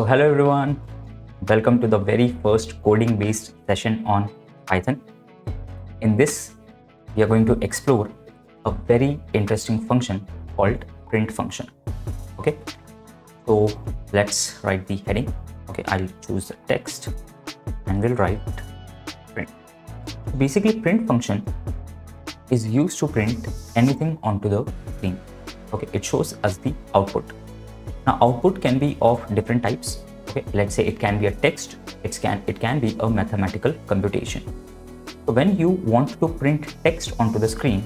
So hello everyone, welcome to the very first coding based session on Python. In this, we are going to explore a very interesting function called print function. Okay, so let's write the heading. Okay, I'll choose the text and we'll write print. Basically, print function is used to print anything onto the screen. Okay, it shows us the output. Now output can be of different types. Okay, let's say it can be a text, it can be a mathematical computation. So when you want to print text onto the screen,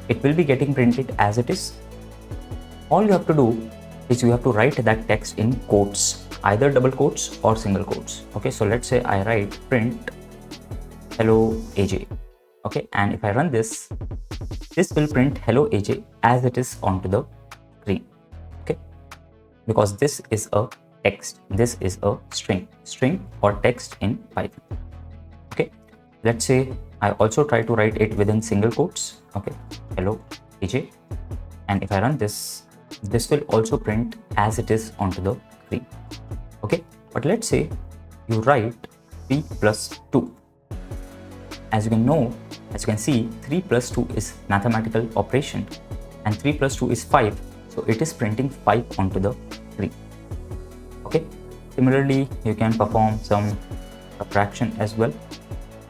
it will be getting printed as it is. All you have to do is you have to write that text in quotes, either double quotes or single quotes. Okay, so let's say I write print hello AJ. Okay, and if I run this will print hello AJ as it is onto the screen. Okay, because this is a text, this is a string or text in Python. Okay, let's say I also try to write it within single quotes. Okay, hello AJ, and if I run this will also print as it is onto the screen. Okay, but let's say you write 3 plus 2. As you can see, 3 plus 2 is mathematical operation and 3 plus 2 is 5, so it is printing 5 onto the screen. Okay, similarly you can perform some subtraction as well,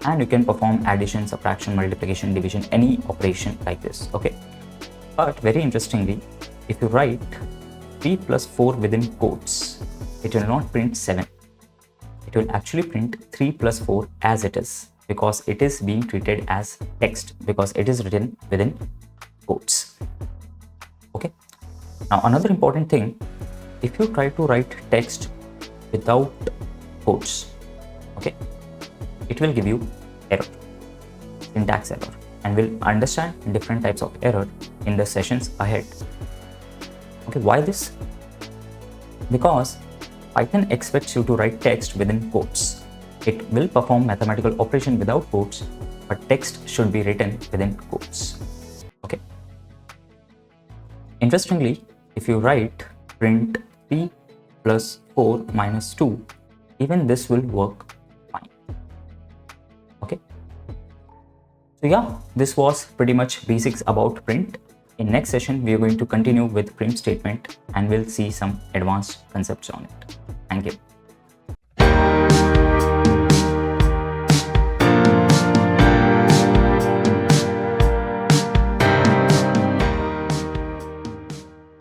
and you can perform addition, subtraction, multiplication, division, any operation like this. Okay, but very interestingly, if you write 3 plus 4 within quotes, it will not print 7. It will actually print 3 plus 4 as it is, because it is being treated as text, because it is written within quotes. Okay, now another important thing, if you try to write text without quotes, okay, it will give you error, syntax error, and we'll understand different types of error in the sessions ahead. Okay, why this? Because Python expects you to write text within quotes. It will perform mathematical operation without quotes, but text should be written within quotes. Okay. Interestingly, if you write print 3 plus 4 minus 2, even this will work fine. Okay. So yeah, this was pretty much basics about print. In next session, we are going to continue with print statement and we'll see some advanced concepts on it. Thank you.